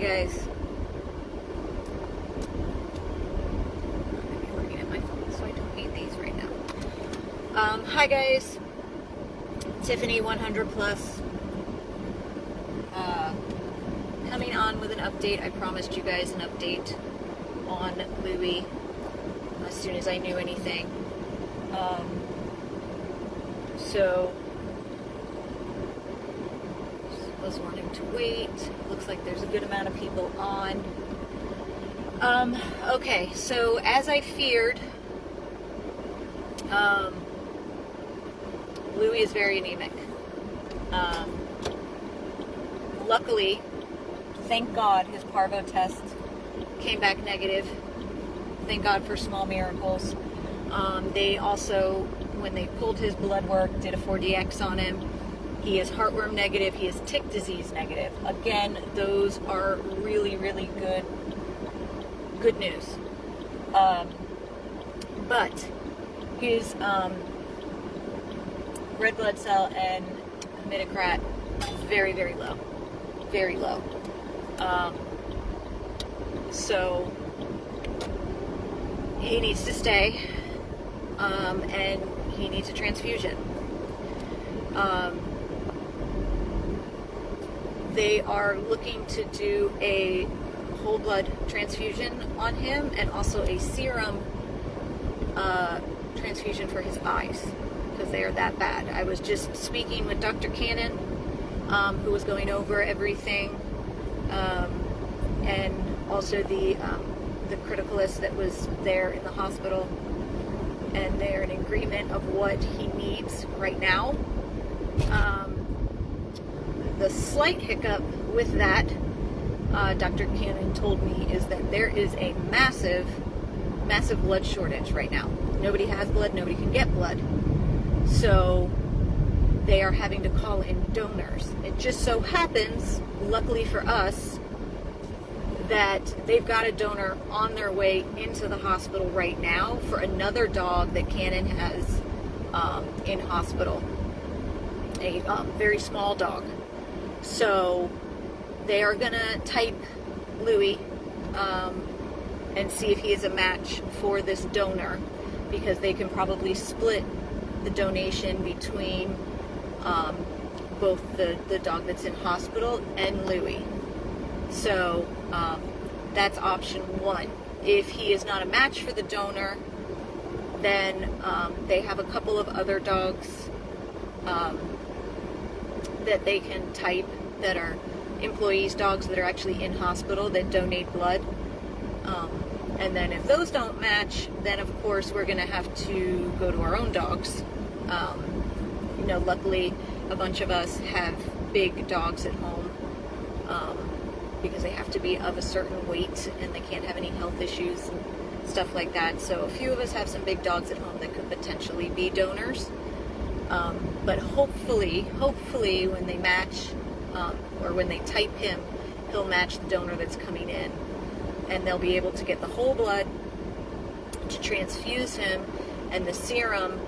guys. I'm looking at my phone, so I don't need these right now. Hi guys. Tiffany 100 plus. Coming on with an update. I promised you guys an update on Louie as soon as I knew anything. So was wanting to wait. Looks like there's a good amount of people on. Okay, so as I feared, Louie is very anemic. Luckily, thank God, his parvo test came back negative. Thank God for small miracles. They also, when they pulled his blood work, did a 4DX on him. He is heartworm negative. He is tick disease negative. Again, those are really, really good news. But his red blood cell and hematocrit is very, very low. Very low. So he needs to stay, and he needs a transfusion. They are looking to do a whole blood transfusion on him and also a serum transfusion for his eyes because they are that bad. I was just speaking with Dr. Cannon, who was going over everything, and also the criticalist that was there in the hospital, and they're in agreement of what he needs right now. The slight hiccup with that, Dr. Cannon told me, is that there is a massive blood shortage right now. Nobody has blood, nobody can get blood. So they are having to call in donors. It just so happens, luckily for us, that they've got a donor on their way into the hospital right now for another dog that Cannon has in hospital. A very small dog. So they are gonna type Louie and see if he is a match for this donor, because they can probably split the donation between both the dog that's in hospital and Louie. So that's option one. If he is not a match for the donor, then they have a couple of other dogs that they can type that are employees' dogs that are actually in hospital that donate blood. And then if those don't match, then of course we're going to have to go to our own dogs. Luckily a bunch of us have big dogs at home because they have to be of a certain weight and they can't have any health issues and stuff like that. So a few of us have some big dogs at home that could potentially be donors. But hopefully when they match, or when they type him, he'll match the donor that's coming in, and they'll be able to get the whole blood to transfuse him and the serum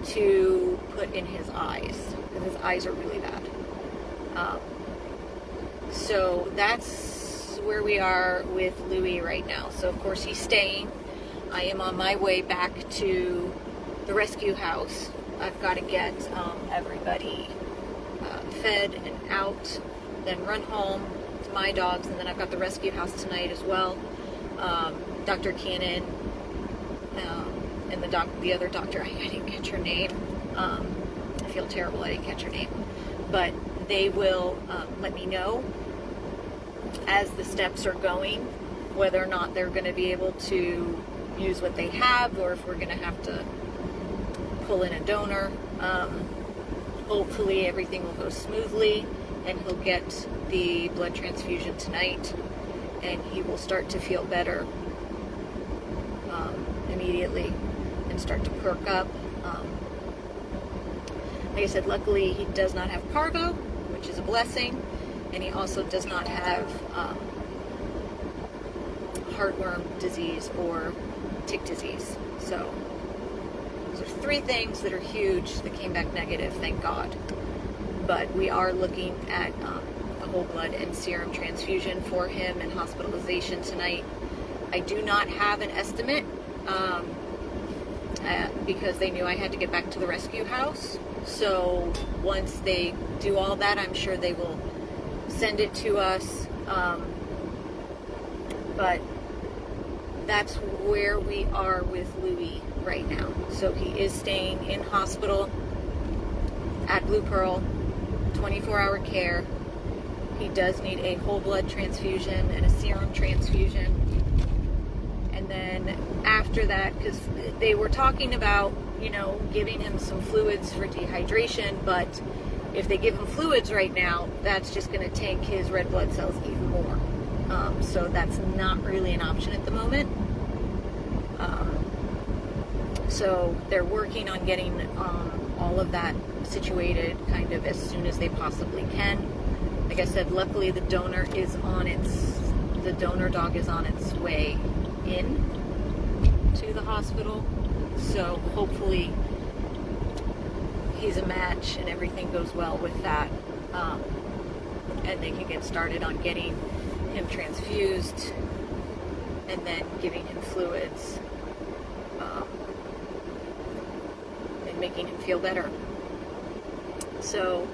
to put in his eyes, because his eyes are really bad. So that's where we are with Louie right now. So of course he's staying. I am on my way back to the rescue house. I've got to get everybody fed and out, then run home to my dogs, and then I've got the rescue house tonight as well. Dr. Cannon and the other doctor, I didn't catch her name. I feel terrible I didn't catch her name. But they will let me know as the steps are going whether or not they're going to be able to use what they have, or if we're going to have to pull in a donor. Hopefully everything will go smoothly and he'll get the blood transfusion tonight and he will start to feel better immediately and start to perk up. Like I said, luckily he does not have parvo, which is a blessing, and he also does not have heartworm disease or tick disease. So those are three things that are huge that came back negative, thank God. But we are looking at a whole blood and serum transfusion for him and hospitalization tonight. I do not have an estimate because they knew I had to get back to the rescue house. So once they do all that, I'm sure they will send it to us. But that's where we are with Louie right now. So he is staying in hospital at Blue Pearl, 24-hour care. He does need a whole blood transfusion and a serum transfusion. And then after that, because they were talking about, you know, giving him some fluids for dehydration, but if they give him fluids right now, that's just going to tank his red blood cells even more. So that's not really an option at the moment. So they're working on getting all of that situated kind of as soon as they possibly can. Like I said, luckily the donor dog is on its way in to the hospital. So hopefully he's a match and everything goes well with that. And they can get started on getting him transfused and then giving him fluids and making him feel better. So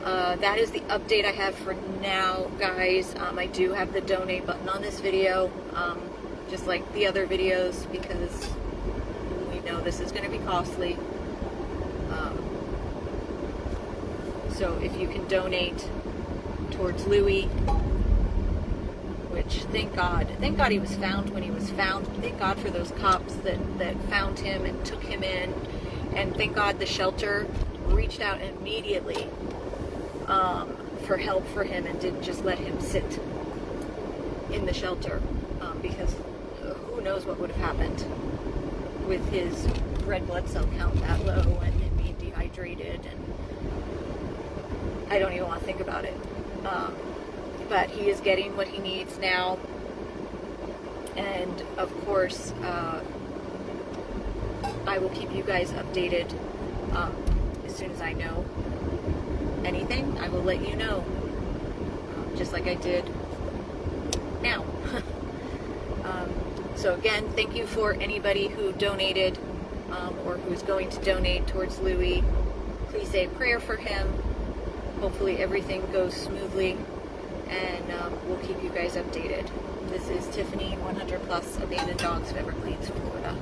that is the update I have for now, guys. I do have the donate button on this video, just like the other videos, because we know this is going to be costly. So if you can donate towards Louie, which thank God he was found when he was found. Thank God for those cops that found him and took him in, and thank God the shelter reached out immediately for help for him and didn't just let him sit in the shelter, because who knows what would have happened with his red blood cell count that low and him being dehydrated, and I don't even want to think about it. But he is getting what he needs now, and of course I will keep you guys updated. As soon as I know anything, I will let you know, just like I did now. So again, thank you for anybody who donated or who's going to donate towards Louie. Please say a prayer for him. Hopefully everything goes smoothly, and we'll keep you guys updated. This is Tiffany, 100 Plus Abandoned Dogs of Everglades, Florida.